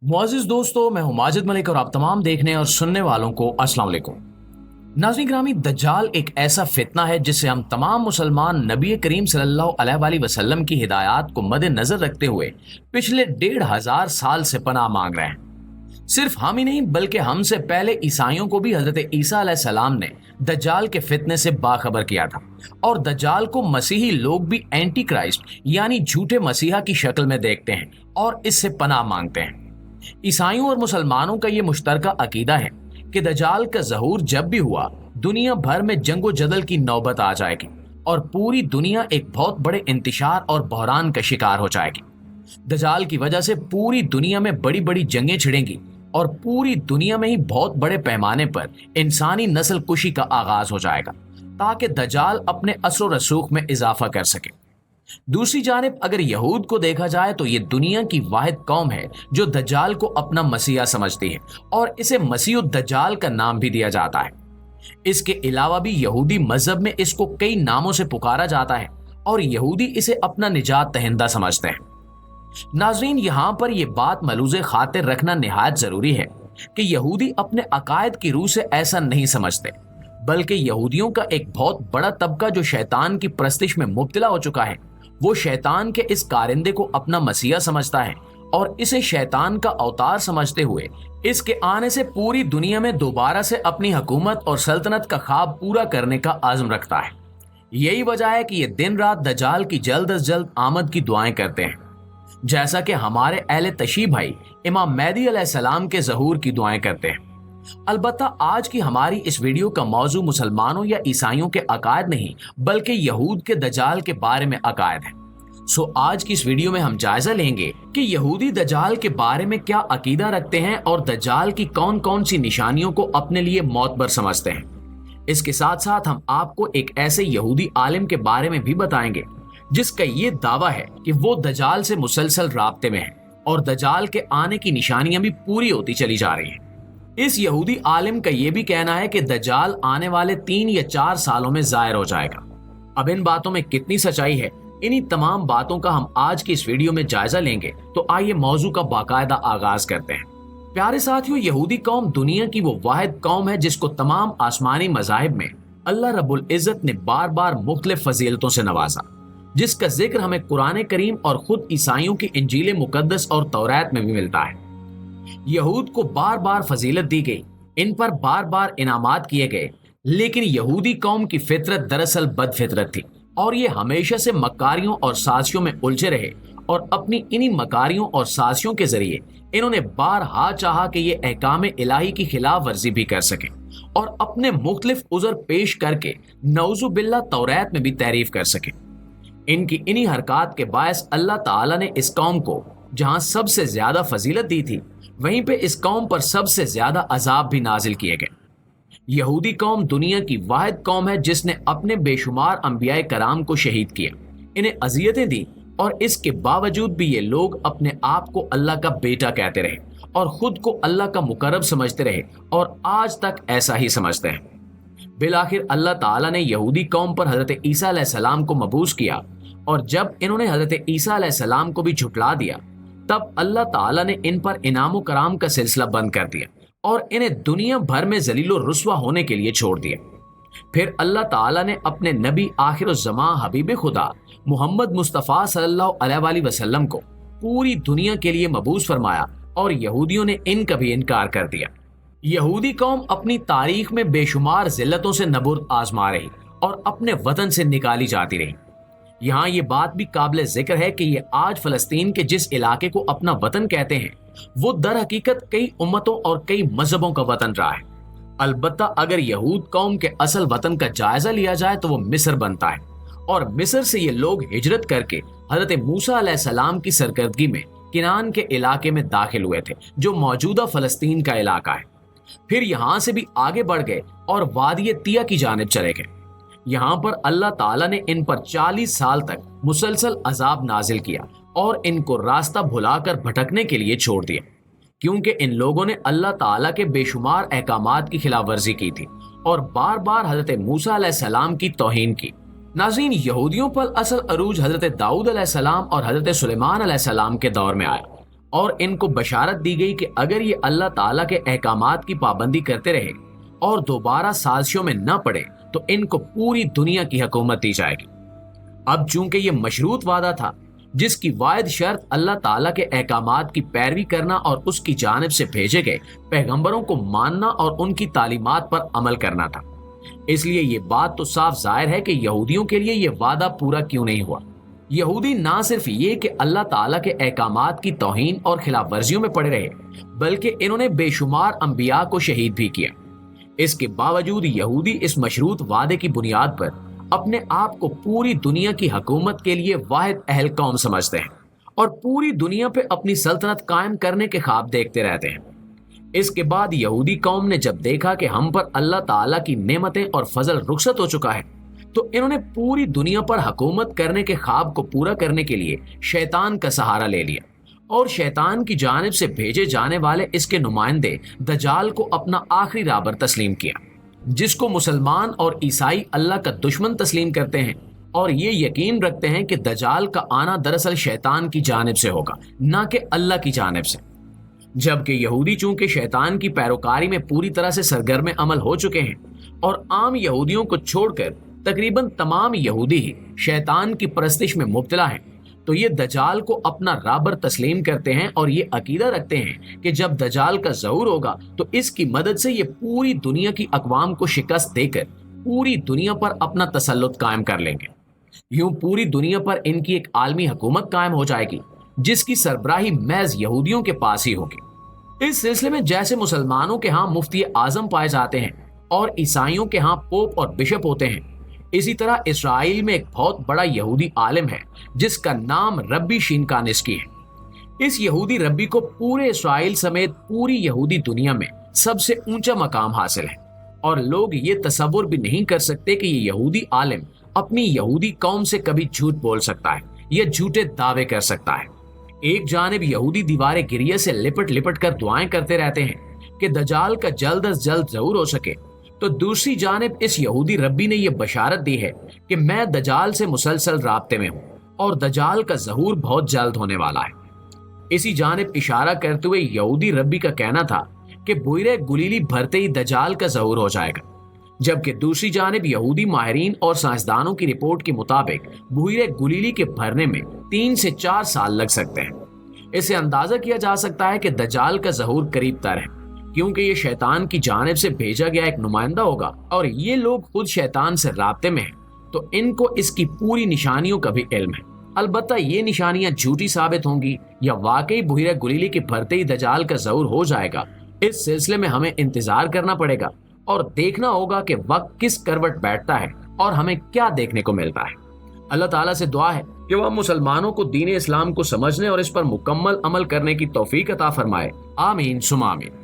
मुआजिज दोस्तों, मैं हूं माजिद मलिक और आप तमाम देखने और सुनने वालों को अस्सलाम वालेकुम। नाज़रीन ग्रामी, दज्जाल एक ऐसा फितना है जिससे हम तमाम मुसलमान नबी करीम सल्लल्लाहु अलैहि वसल्लम की हिदायत को मद्देनजर रखते हुए पिछले 1500 साल से पनाह मांग रहे हैं। सिर्फ हम ही नहीं बल्कि हमसे पहले ईसाइयों को भी हजरत ईसा अलैहिस्सलाम ने दज्जाल के फितने से बाखबर किया था और दज्जाल को मसीही लोग भी एंटी क्राइस्ट यानी झूठे मसीहा की शक्ल में देखते हैं और इससे पनाह मांगते हैं। ईसाइयों और मुसलमानों का ये मुश्तरका अकीदा है कि दज्जाल का ज़हूर जब भी हुआ दुनिया भर में जंगो जदल की नौबत आ जाएगी और पूरी दुनिया एक बहुत बड़े इंतशार और बहरान का शिकार हो जाएगी। दज्जाल की वजह से पूरी दुनिया में बड़ी बड़ी जंगें छिड़ेंगी और पूरी दुनिया में ही बहुत बड़े पैमाने पर इंसानी नस्ल कुशी का आगाज हो जाएगा ताकि दज्जाल अपने असर व रसूख में इजाफा कर सके। दूसरी जानिब अगर यहूद को देखा जाए तो ये दुनिया की वाहिद कौम है जो दज्जाल को अपना मसीहा समझती है और इसे मसीह दज्जाल का नाम भी दिया जाता है। इसके अलावा भी यहूदी मजहब में इसको कई नामों से पुकारा जाता है और यहूदी इसे अपना निजात दहिंदा समझते हैं। नाजरीन, यहाँ पर यह बात मलूज़े खातिर रखना निहायत जरूरी है कि यहूदी अपने अकायद की रूह से ऐसा नहीं समझते, बल्कि यहूदियों का एक बहुत बड़ा तबका जो शैतान की परस्तिश में मुब्तला हो चुका है, वो शैतान के इस कारिंदे को अपना मसीहा समझता है और इसे शैतान का अवतार समझते हुए इसके आने से पूरी दुनिया में दोबारा से अपनी हुकूमत और सल्तनत का ख्वाब पूरा करने का आज़म रखता है। यही वजह है कि ये दिन रात दज्जाल की जल्द अज जल्द आमद की दुआएं करते हैं, जैसा कि हमारे अहले तशी भाई इमाम मेहदी अलैहिस्सलाम के ज़हूर की दुआएं करते हैं। अलबत्ता आज की हमारी इस वीडियो का मौजू मुसलमानों या ईसाइयों के अकायद नहीं बल्कि यहूद के दज्जाल के बारे में अकायद है। सो आज की इस वीडियो में हम जायजा लेंगे कि यहूदी दज्जाल के बारे में क्या अकीदा रखते हैं और दज्जाल की कौन कौन सी निशानियों को अपने लिए मौतबर समझते हैं। इसके साथ साथ हम आपको एक ऐसे यहूदी आलिम के बारे में भी बताएंगे जिसका ये दावा है कि वो दज्जाल से मुसलसल राब्ते में है और दज्जाल के आने की निशानियां भी पूरी होती चली जा रही हैं। इस यहूदी आलिम का यह भी कहना है कि दज्जाल आने वाले 3 या 4 सालों में जाहिर हो जाएगा। अब इन बातों में कितनी सच्चाई है, इन्हीं तमाम बातों का हम आज की इस वीडियो में जायजा लेंगे। तो आइए मौजू का बाकायदा आगाज करते हैं। प्यारे साथियों, यहूदी कौम दुनिया की वो वाहिद कौम है जिसको तमाम आसमानी मज़ाहिब में अल्लाह रब्बुल इज़्ज़त ने बार बार मुख्तलिफ फजीलतों से नवाजा, जिसका जिक्र हमें कुरान करीम और खुद ईसाइयों की इंजील मुकद्दस और तौरात में भी मिलता है। यहूद को बार बार फजीलत दी गई, इन पर बार बार इनामात किए गए, लेकिन यहूदी कौम की फितरत दरअसल बदफितरत थी और ये हमेशा से मकारियों और साजिशों में उलझे रहे और अपनी इन्हीं मकारियों और साजिशों के जरिए इन्होंने बारहा चाहा कि ये अहकाम इलाही की खिलाफ वर्जी भी कर सके और अपने मुख्तलिफ उज़र पेश करके नऊज़ु बिल्लाह तौरात में भी तारीफ कर सके। इनकी इन्हीं हरकत के बायस अल्लाह ताला ने इस कौम को जहां सबसे ज्यादा फजीलत दी थी, वहीं पे इस कौम पर सबसे ज्यादा अजाब भी नाजिल किए गए। यहूदी कौम दुनिया की वाहिद कौम है जिसने अपने बेशुमार अंबिया कराम को शहीद किया, इन्हें अजियतें दी और इसके बावजूद भी ये लोग अपने आप को अल्लाह का बेटा कहते रहे और खुद को अल्लाह का मुकर्रब समझते रहे और आज तक ऐसा ही समझते हैं। बिलाखिर अल्लाह ताला ने यहूदी कौम पर हजरत ईसा अलैहिस्सलाम को मबूस किया और जब इन्होंने हजरत ईसा अलैहिस्सलाम को भी झुटला दिया, तब अल्लाह ताला ने इन पर इनाम कराम का सिलसिला बंद कर दिया और इन्हें दुनिया भर में जलीलो रुस्वा होने के लिए छोड़ दिया। फिर अल्लाह ताला ने अपने नबी आखिरुज़्ज़मां हबीब खुदा मोहम्मद मुस्तफ़ा सल्लल्लाहु अलैहि वसल्लम को पूरी दुनिया के लिए मबूस फरमाया और यहूदियों ने इनका भी इनकार कर दिया। यहूदी कौम अपनी तारीख में बेशुमार जिल्लतों से नबुर्द आजमा रही और अपने वतन से निकाली जाती रही। यहाँ ये बात भी काबिल जिक्र है कि ये आज फलस्तीन के जिस इलाके को अपना वतन कहते हैं, वो दर हकीकत कई उम्मतों और कई मजहबों का वतन रहा है। अलबत्ता अगर यहूद कौम के असल वतन का जायजा लिया जाए तो वो मिस्र बनता है और मिस्र से ये लोग हिजरत करके हजरत मूसा अलैहिस्सलाम की सरकर्दगी में किनान के इलाके में दाखिल हुए थे, जो मौजूदा फलस्तीन का इलाका है। फिर यहाँ से भी आगे बढ़ गए और वादी तिया की जानिब चले गए। यहाँ पर अल्लाह ताला ने इन पर 40 साल तक मुसलसल अजाब नाजिल किया और इनको रास्ता भुलाकर भटकने के लिए छोड़ दिया, क्योंकि इन लोगों ने अल्लाह ताला के बेशुमार अहकामात की खिलाफ वर्जी की थी और बार बार हजरत मूसा अलैहिस्सलाम की तौहीन की। नाज़रीन, यहूदियों पर असल अरूज हजरत दाऊद अलैहिस्सलाम और हजरत सुलेमान अलैहिस्सलाम के दौर में आया और इनको बशारत दी गई कि अगर ये अल्लाह ताला के अहकामात की पाबंदी करते रहे और दोबारा साजिशों में न पड़े तो इनको पूरी दुनिया की हुकूमत दी जाएगी। अब चूंकि ये मशरूत वादा था जिसकी वायद शर्त अल्लाह ताला के अहकामात की पैरवी करना और उसकी जानिब से भेजे गए पैगंबरों को मानना और उनकी तालीमात पर अमल करना था, इसलिए ये बात तो साफ जाहिर है कि यहूदियों के लिए ये वादा पूरा क्यों नहीं हुआ। यहूदी ना सिर्फ ये कि अल्लाह ताला के अहकामात की तौहीन और खिलाफ वर्जियों में पड़े रहे, बल्कि इन्होंने बेशुमार अंबिया को शहीद भी किया। इसके बावजूद यहूदी इस मशरूत वादे की बुनियाद पर अपने आप को पूरी दुनिया की हुकूमत के लिए वाहिद अहल कौम समझते हैं और पूरी दुनिया पे अपनी सल्तनत कायम करने के ख्वाब देखते रहते हैं। इसके बाद यहूदी कौम ने जब देखा कि हम पर अल्लाह ताला की नेमतें और फजल रुखसत हो चुका है, तो इन्होंने पूरी दुनिया पर हुकूमत करने के ख्वाब को पूरा करने के लिए शैतान का सहारा ले लिया और शैतान की जानिब से भेजे जाने वाले इसके नुमाइंदे दजाल को अपना आखिरी राबर तस्लीम किया, जिसको मुसलमान और ईसाई अल्लाह का दुश्मन तस्लीम करते हैं और ये यकीन रखते हैं कि दजाल का आना दरअसल शैतान की जानिब से होगा, ना कि अल्लाह की जानिब से। जबकि यहूदी चूंकि शैतान की पैरोकारी में पूरी तरह से सरगर्म अमल हो चुके हैं और आम यहूदियों को छोड़कर तकरीबन तमाम यहूदी ही शैतान की परस्तिश में मुब्तला हैं, तो ये दजाल को अपना राबर तस्लीम करते हैं और ये अकीदा रखते हैं कि जब दजाल का ज़हूर होगा तो इसकी मदद से ये पूरी दुनिया की अक़वाम को शिकस्त देकर पूरी दुनिया पर अपना तसल्लुत कायम कर लेंगे। यूं पूरी दुनिया पर इनकी एक आलमी हुकूमत कायम हो जाएगी जिसकी सरबराही महज यहूदियों के पास ही होगी। इस सिलसिले में जैसे मुसलमानों के यहाँ मुफ्ती आजम पाए जाते हैं और ईसाइयों के यहाँ पोप और बिशप होते हैं, इसी तरह इसराइल में एक बहुत बड़ा यहूदी आलिम है जिसका नाम रब्बी शिनकानिस्की है। इस यहूदी रब्बी को पूरे इसराइल समेत पूरी यहूदी दुनिया में सबसे ऊंचा मकाम हासिल है और लोग ये तसव्वुर भी नहीं कर सकते कि ये यहूदी आलिम अपनी यहूदी कौम से कभी झूठ बोल सकता है या झूठे दावे कर सकता है। एक जानिब यहूदी दीवारें गिरिया से लिपट लिपट कर दुआएं करते रहते हैं कि दजाल का जल्द अज जल्द ज़हूर हो सके, तो दूसरी जानिब इस यहूदी रब्बी ने यह बशारत दी है कि मैं दजाल से मुसलसल राब्ते में हूं और दजाल का ज़हूर बहुत जल्द होने वाला है। इसी जानिब इशारा करते हुए यहूदी रब्बी का कहना था कि बुइरे गुलीली भरते ही दजाल का ज़हूर हो जाएगा, जबकि दूसरी जानिब यहूदी माहिरीन और साइंसदानों की रिपोर्ट के मुताबिक बुइरे गुलीली के भरने में 3 से 4 साल लग सकते हैं। इससे अंदाजा किया जा सकता है कि दजाल का ज़हूर करीब तर है, क्योंकि ये शैतान की जानिब से भेजा गया एक नुमाइंदा होगा और ये लोग खुद शैतान से राब्ते में हैं, तो इनको इसकी पूरी निशानियों का भी इल्म है। अलबत्ता ये निशानियां झूठी साबित होंगी या वाकई बुहिरा गुलीली के भरते ही दजाल का ज़हूर हो जाएगा, इस सिलसिले में हमें इंतजार करना पड़ेगा और देखना होगा कि वक्त किस करवट बैठता है और हमें क्या देखने को मिलता है। अल्लाह ताला से दुआ है कि वह मुसलमानों को दीन इस्लाम को समझने और इस पर मुकम्मल अमल करने की तौफीक अता फरमाए। आमीन सुमा आमीन।